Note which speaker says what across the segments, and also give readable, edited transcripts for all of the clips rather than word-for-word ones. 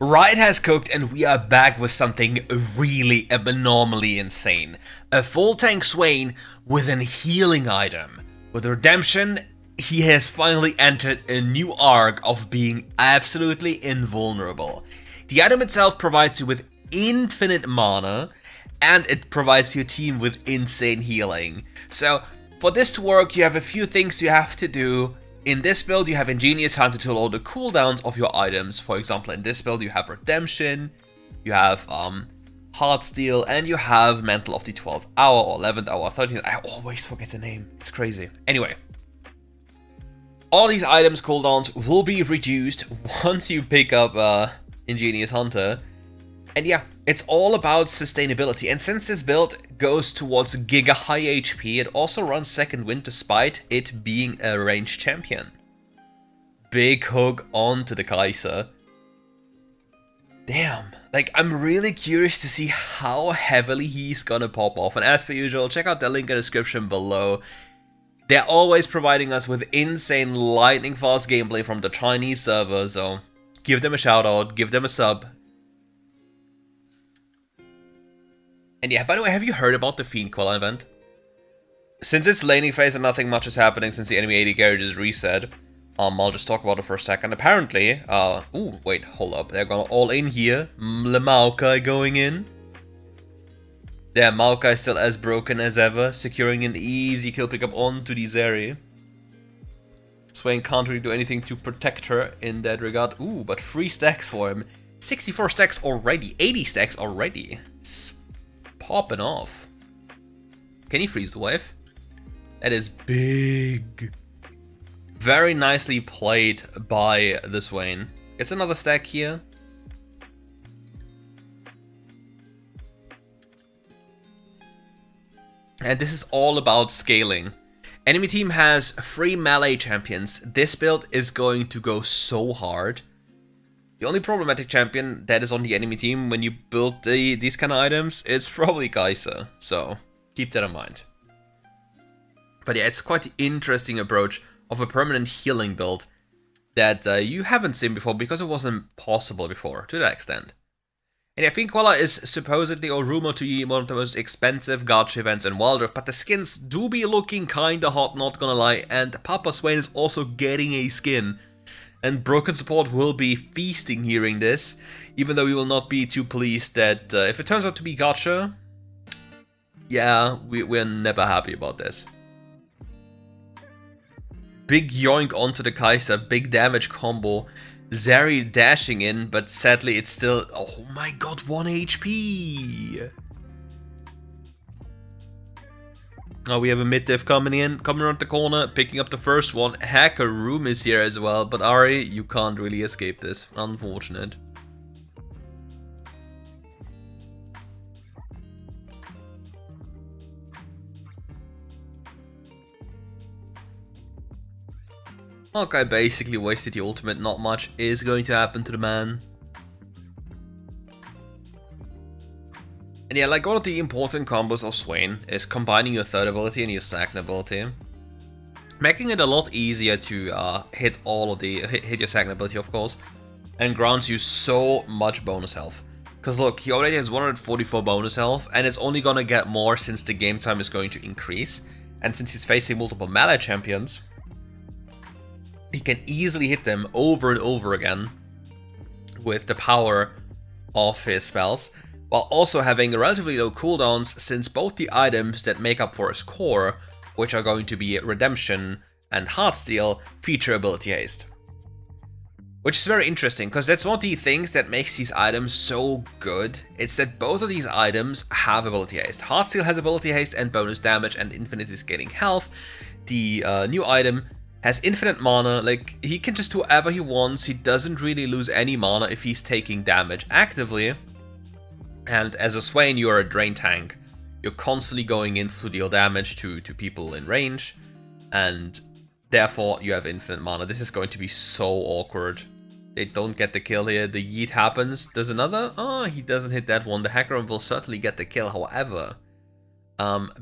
Speaker 1: Riot has cooked and we are back with something really abnormally insane. A full tank Swain with an healing item. With Redemption, he has finally entered a new arc of being absolutely invulnerable. The item itself provides you with infinite mana, and it provides your team with insane healing. So, for this to work, you have a few things you have to do. In this build, you have Ingenious Hunter to lower the cooldowns of your items. For example, in this build, you have Redemption, you have Heartsteel, and you have Mantle of the 12th Hour, or 11th Hour, 13th. I always forget the name. It's crazy. Anyway, all these items' cooldowns will be reduced once you pick up Ingenious Hunter. And yeah, it's all about sustainability. And since this build goes towards giga high HP, it also runs second wind despite it being a ranged champion. Big hook onto the Kaiser. Damn, like I'm really curious to see how heavily he's gonna pop off. And as per usual, check out the link in the description below. They're always providing us with insane lightning fast gameplay from the Chinese server, so give them a shout out, give them a sub. And yeah, by the way, have you heard about the Fiend Queller event? Since it's laning phase and nothing much is happening since the enemy AD carry is reset, I'll just talk about it for a second. Apparently, ooh, wait, hold up, they're gonna all in here. The Maokai going in. Their Maokai still as broken as ever, securing an easy kill pickup onto the Zeri. Swain can't really do anything to protect her in that regard. Ooh, but 3 stacks for him. 64 stacks already, 80 stacks already. Popping off. Can he freeze the wave? That is big. Very nicely played by the Swain. Gets another stack here. And this is all about scaling. Enemy team has 3 melee champions. This build is going to go so hard. The only problematic champion that is on the enemy team when you build these kind of items is probably Kaiser, so keep that in mind. But yeah, it's quite an interesting approach of a permanent healing build that you haven't seen before because it wasn't possible before to that extent. And yeah, Fiend Queller is supposedly or rumored to be one of the most expensive gacha events in WildRift, but the skins do be looking kinda hot, not gonna lie, and Papa Swain is also getting a skin. And Broken Support will be feasting hearing this, even though we will not be too pleased that if it turns out to be gacha, yeah, we're never happy about this. Big yoink onto the Kaiser, big damage combo. Zeri dashing in, but sadly it's still, oh my god, 1 HP! Oh, we have a mid-diff coming around the corner, picking up the first one. Hacker Room is here as well, but Ari, you can't really escape this. Unfortunate. Okay, basically wasted the ultimate, not much is going to happen to the man. And yeah, like one of the important combos of Swain is combining your third ability and your second ability, making it a lot easier to hit your second ability, of course, and grants you so much bonus health. Because look, he already has 144 bonus health, and it's only gonna get more since the game time is going to increase, and since he's facing multiple melee champions, he can easily hit them over and over again with the power of his spells, while also having relatively low cooldowns since both the items that make up for his core, which are going to be Redemption and Heartsteel, feature ability haste. Which is very interesting, because that's one of the things that makes these items so good. It's that both of these items have ability haste. Heartsteel has ability haste and bonus damage and infinite scaling health. The new item has infinite mana, like he can just do whatever he wants. He doesn't really lose any mana if he's taking damage actively. And as a Swain, you're a drain tank. You're constantly going in to deal damage to people in range, and therefore you have infinite mana. This is going to be so awkward. They don't get the kill here. The yeet happens. There's another. Oh, he doesn't hit that one. The hacker will certainly get the kill. However,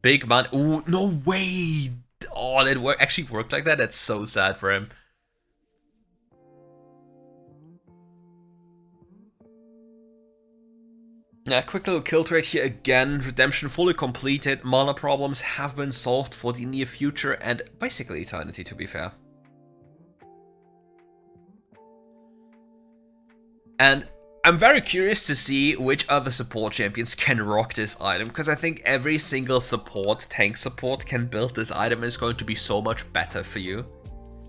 Speaker 1: big man. Ooh, no way. Oh, it actually worked like that. That's so sad for him. Yeah, quick little kill trade here again. Redemption fully completed. Mana problems have been solved for the near future and basically eternity, to be fair. And I'm very curious to see which other support champions can rock this item, because I think every single tank support can build this item and it's going to be so much better for you.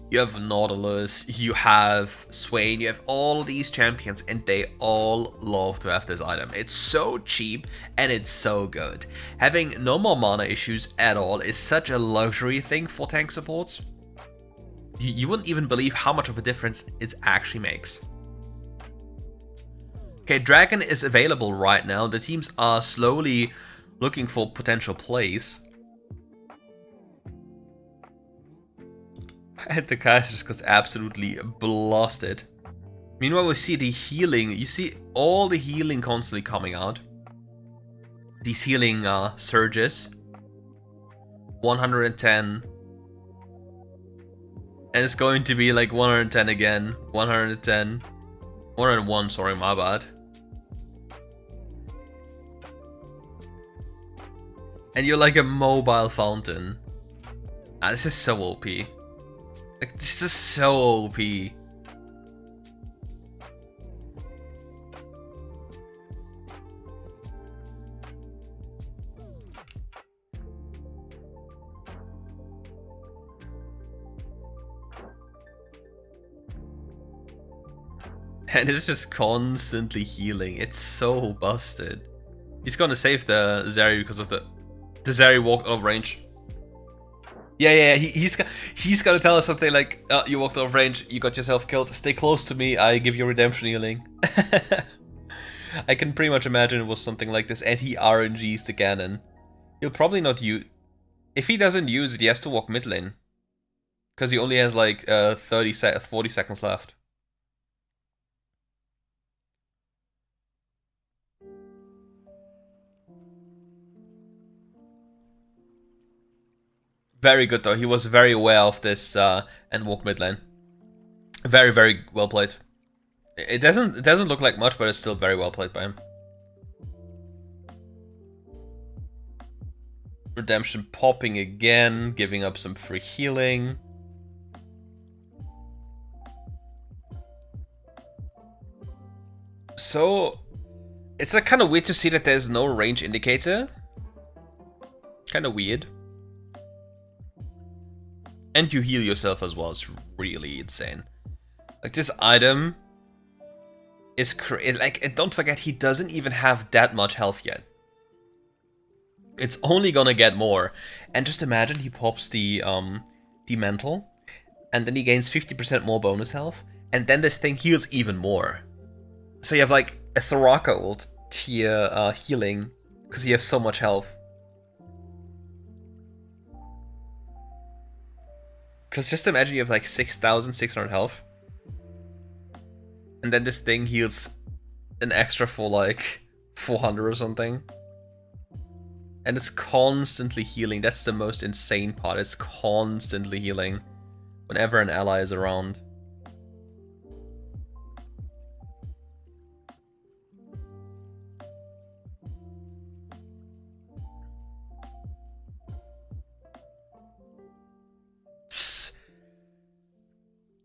Speaker 1: You have Nautilus, you have Swain, you have all these champions, and they all love to have this item. It's so cheap and it's so good. Having no more mana issues at all is such a luxury thing for tank supports. You wouldn't even believe how much of a difference it actually makes. Okay, Dragon is available right now. The teams are slowly looking for potential plays. And the Kaiser just goes absolutely blasted. Meanwhile, we see the healing. You see all the healing constantly coming out. These healing surges. 110. And it's going to be like 110 again. 110. 101, sorry, my bad. And you're like a mobile fountain. This is so OP. Like, this is so OP. And it's just constantly healing. It's so busted. He's gonna save the Zeri because of the Zeri walked out of range. Yeah, he's gonna tell us something like, you walked out of range, you got yourself killed, stay close to me, I give you redemption healing. I can pretty much imagine it was something like this, and he RNGs the cannon. He'll probably not use... If he doesn't use it, he has to walk mid lane. Because he only has like 40 seconds left. Very good though, he was very aware of this and walked mid lane. Very, very well played. It doesn't look like much, but it's still very well played by him. Redemption popping again, giving up some free healing. So, it's like kind of weird to see that there's no range indicator. Kind of weird. And you heal yourself as well, it's really insane. Like, this item is like, don't forget, he doesn't even have that much health yet. It's only gonna get more. And just imagine he pops the mantle, and then he gains 50% more bonus health, and then this thing heals even more. So you have like a Soraka ult tier healing, because you have so much health. Because just imagine you have like 6,600 health. And then this thing heals an extra for like 400 or something. And it's constantly healing. That's the most insane part. It's constantly healing whenever an ally is around.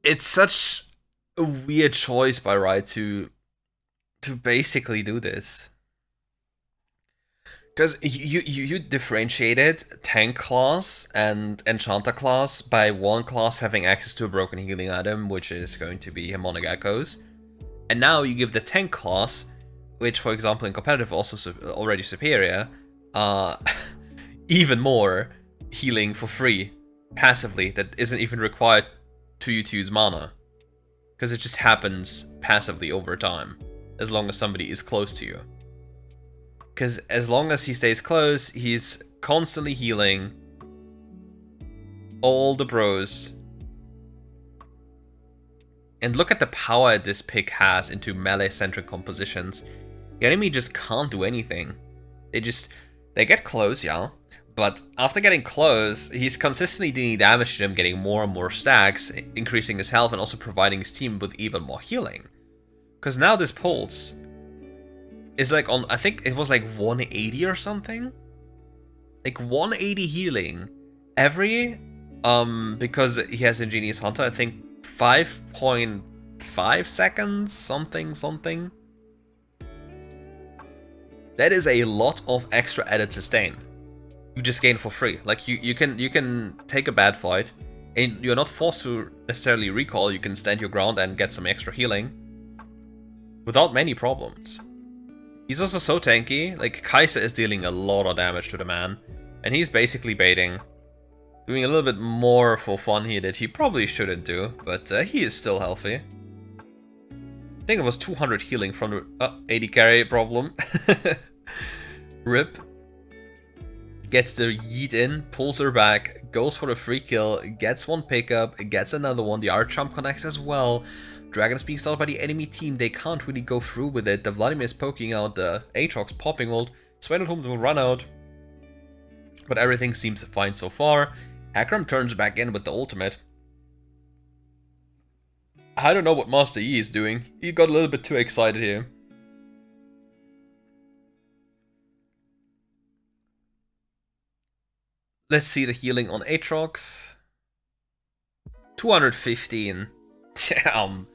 Speaker 1: It's such a weird choice by Riot to basically do this. Because you differentiated tank class and enchanter class by one class having access to a broken healing item, which is going to be Harmonic Echoes. And now you give the tank class, which for example in competitive also already superior, even more healing for free, passively, that isn't even required to you to use mana. Because it just happens passively over time, as long as somebody is close to you. Because as long as he stays close, he's constantly healing all the bros. And look at the power this pick has into melee-centric compositions. The enemy just can't do anything. They get close, yeah. But after getting close, he's consistently doing damage to them, getting more and more stacks, increasing his health, and also providing his team with even more healing. Because now this pulse, is like on, I think it was like 180 or something. Like 180 healing every, because he has Ingenious Hunter, I think 5.5 seconds, something. That is a lot of extra added sustain. You just gain for free. Like you can take a bad fight, and you're not forced to necessarily recall. You can stand your ground and get some extra healing without many problems. He's also so tanky. Like Kaiser is dealing a lot of damage to the man, and he's basically baiting, doing a little bit more for fun here that he probably shouldn't do, but he is still healthy. I think it was 200 healing from the 80 carry problem. Rip. Gets the yeet in, pulls her back, goes for the free kill, gets one pickup, gets another one, the Archump connects as well. Dragon is being started by the enemy team, they can't really go through with it. The Vladimir is poking out, the Aatrox popping ult, Swain will run out. But everything seems fine so far. Hakram turns back in with the ultimate. I don't know what Master Yi is doing, he got a little bit too excited here. Let's see the healing on Aatrox. 215. Damn.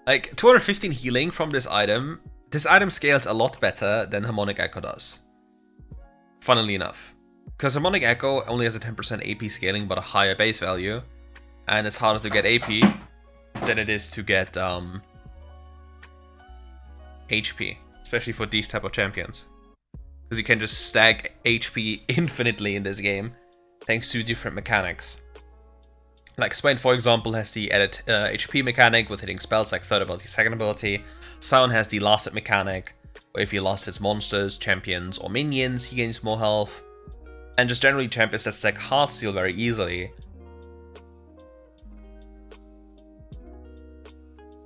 Speaker 1: Like, 215 healing from this item. This item scales a lot better than Harmonic Echo does. Funnily enough. Because Harmonic Echo only has a 10% AP scaling but a higher base value. And it's harder to get AP than it is to get HP. Especially for these type of champions. Because you can just stack HP infinitely in this game, thanks to different mechanics. Like Swain, for example, has the added HP mechanic with hitting spells like third ability, second ability. Sion has the last hit mechanic, where if he last hits monsters, champions, or minions, he gains more health. And just generally champions that stack Heartsteel very easily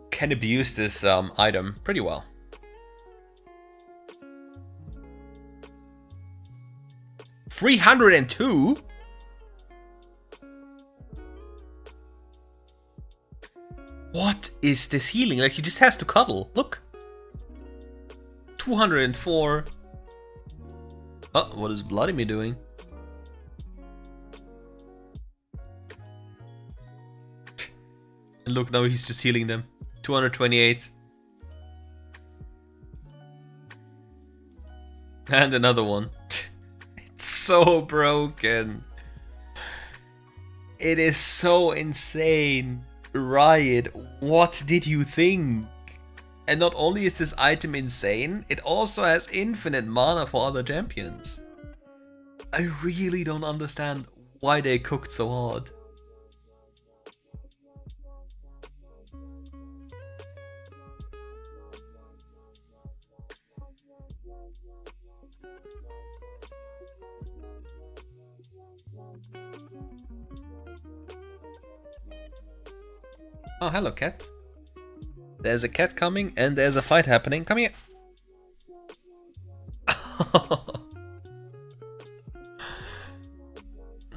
Speaker 1: can abuse this item pretty well. 302? What is this healing? Like, he just has to cuddle. Look. 204. Oh, what is Vladimir doing? And look, now he's just healing them. 228. And another one. So broken. It is so insane. Riot, what did you think? And not only is this item insane, it also has infinite mana for other champions. I really don't understand why they cooked so hard. Oh, hello, cat. There's a cat coming and there's a fight happening. Come here.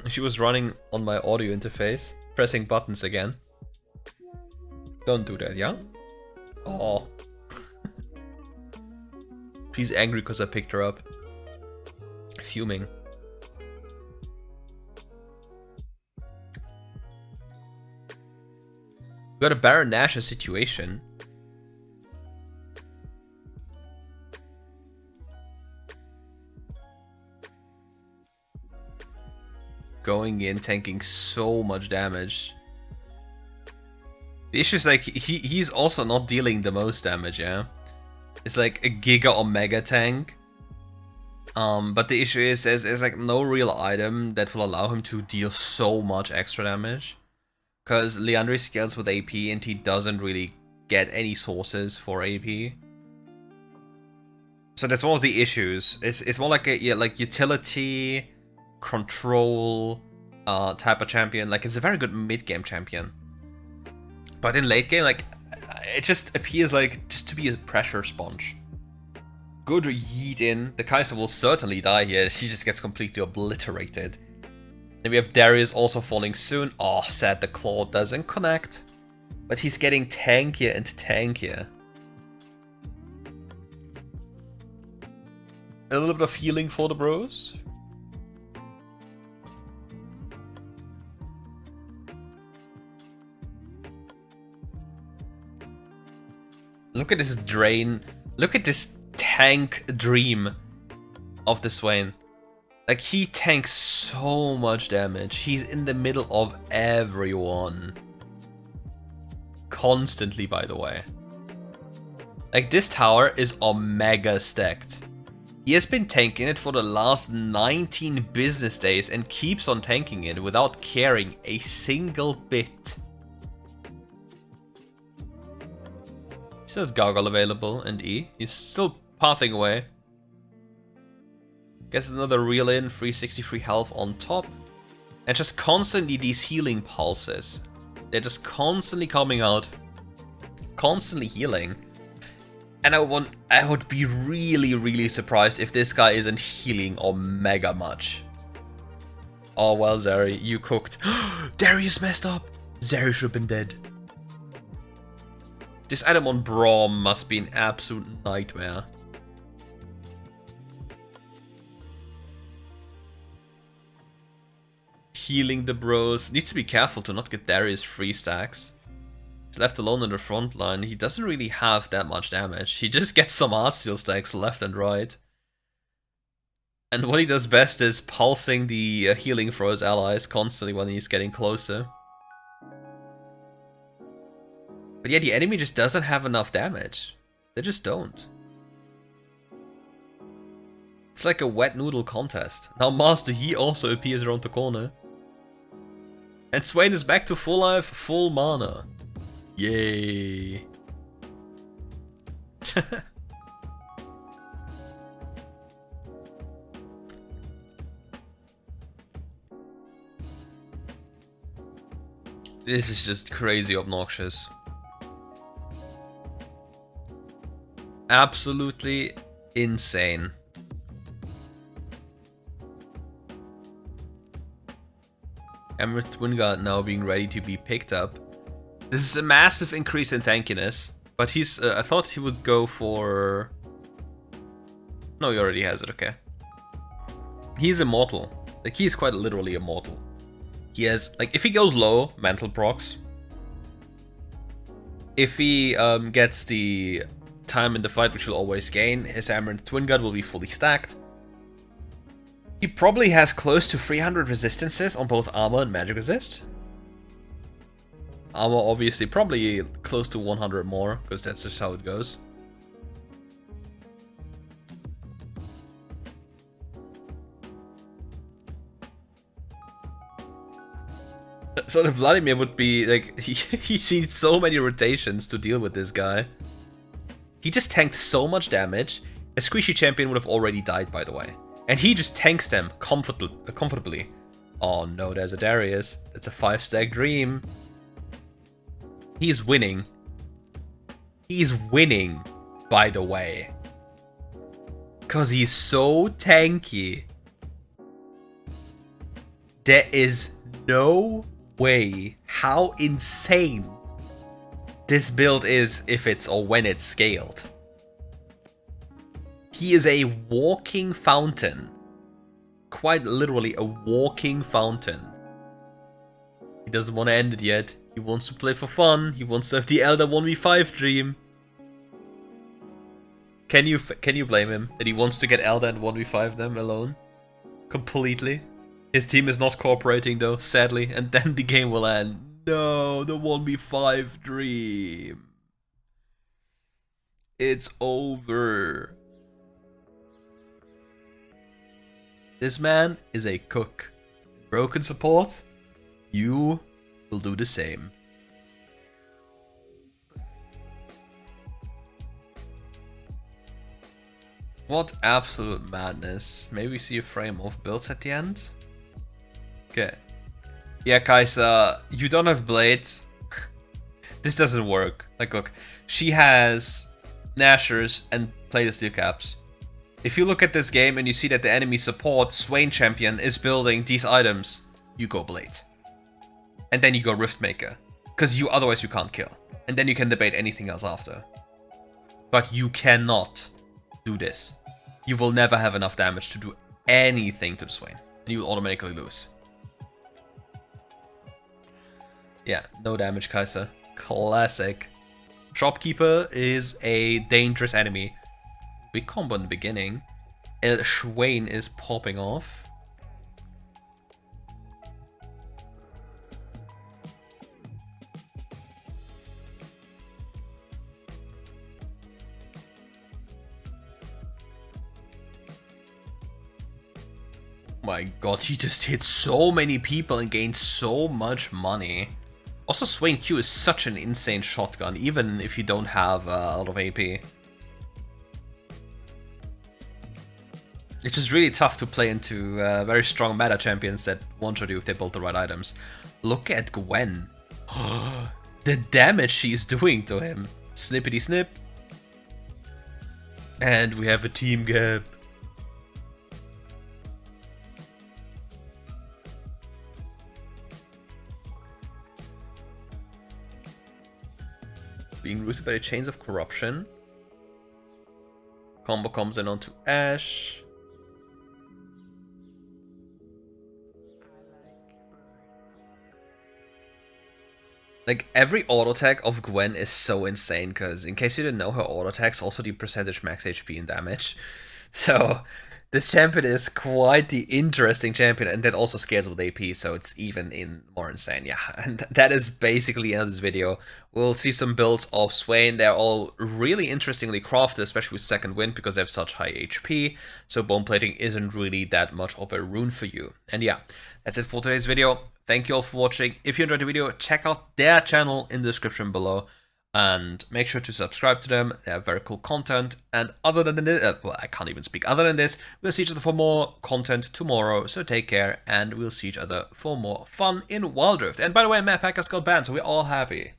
Speaker 1: She was running on my audio interface, pressing buttons again. Don't do that, yeah? Oh. She's angry because I picked her up. Fuming. We got a Baron Nashor situation. Going in, tanking so much damage. The issue is like he's also not dealing the most damage, yeah. It's like a Giga or Mega tank. But the issue is there's like no real item that will allow him to deal so much extra damage. Because Liandry scales with AP and he doesn't really get any sources for AP. So that's one of the issues. It's more like a utility, control type of champion. Like, it's a very good mid-game champion. But in late game, like, it just appears like just to be a pressure sponge. Good yeet in. The Kaiser will certainly die here. She just gets completely obliterated. Then we have Darius also falling soon. Oh, sad the claw doesn't connect. But he's getting tankier and tankier. A little bit of healing for the bros. Look at this drain. Look at this tank dream of the Swain. Like, he tanks so much damage. He's in the middle of everyone. Constantly, by the way. Like, this tower is omega stacked. He has been tanking it for the last 19 business days and keeps on tanking it without caring a single bit. He says Gargle available and E. He's still pathing away. Gets another reel in, 363 health on top. And just constantly these healing pulses. They're just constantly coming out. Constantly healing. And I would be really surprised if this guy isn't healing omega much. Oh well, Zeri, you cooked. Darius messed up! Zeri should have been dead. This item on Braum must be an absolute nightmare. Healing the bros. Needs to be careful to not get Darius 3 stacks. He's left alone in the front line. He doesn't really have that much damage. He just gets some Artsteel stacks left and right. And what he does best is pulsing the healing for his allies constantly when he's getting closer. But yeah, the enemy just doesn't have enough damage. They just don't. It's like a wet noodle contest. Now Master Yi also appears around the corner. And Swain is back to full life, full mana. Yay. This is just crazy obnoxious. Absolutely insane. Emerald Twin Guard now being ready to be picked up. This is a massive increase in tankiness, but he's. I thought he would go for. No, he already has it. Okay. He's immortal. Like, he's quite literally immortal. He has, like, if he goes low, mental procs. If he gets the time in the fight, which will always gain, his Emerald Twin Guard will be fully stacked. He probably has close to 300 resistances on both armor and magic resist. Armor obviously probably close to 100 more, because that's just how it goes. So Vladimir would be like, he needs so many rotations to deal with this guy. He just tanked so much damage. A squishy champion would have already died, by the way. And he just tanks them comfortably. Oh no, there's a Darius. That's a 5-stack dream. He's winning. He's winning, by the way. Because he's so tanky. There is no way how insane this build is if it's or when it's scaled. He is a walking fountain. Quite literally a walking fountain. He doesn't want to end it yet. He wants to play for fun. He wants to have the Elder 1v5 dream. Can you blame him that he wants to get Elder and 1v5 them alone? Completely. His team is not cooperating though, sadly, and then the game will end. No, the 1v5 dream. It's over. This man is a cook. Broken support, you will do the same. What absolute madness. Maybe we see a frame of builds at the end? Okay. Yeah, Kaisa, you don't have blades. This doesn't work. Like, look, she has Nashers and plated steel caps. If you look at this game and you see that the enemy support, Swain Champion, is building these items, you go Blade. And then you go Riftmaker. Because otherwise you can't kill. And then you can debate anything else after. But you cannot do this. you will never have enough damage to do anything to the Swain, and you will automatically lose. Yeah, no damage, Kaiser. Classic. Shopkeeper is a dangerous enemy. Big combo in the beginning. Swain is popping off. My god, he just hit so many people and gained so much money. Also, Swain Q is such an insane shotgun, even if you don't have a lot of AP. It's just really tough to play into very strong meta champions that one-shot you if they build the right items. Look at Gwen. The damage she's doing to him. Snippity snip. And we have a team gap. Being rooted by the chains of corruption. Combo comes in onto Ashe. Like, every auto attack of Gwen is so insane, because in case you didn't know, her auto attacks also do percentage max HP and damage. So, this champion is quite the interesting champion, and that also scales with AP, so it's even more insane. Yeah, and that is basically the end of this video. We'll see some builds of Swain. They're all really interestingly crafted, especially with second wind, because they have such high HP, so bone plating isn't really that much of a rune for you. And yeah, that's it for today's video. Thank you all for watching. If you enjoyed the video, check out their channel in the description below. And make sure to subscribe to them. They have very cool content. And other than this, well, I can't even speak. Other than this, we'll see each other for more content tomorrow. So take care, and we'll see each other for more fun in WildRift. And by the way, Map Hackers got banned, so we're all happy.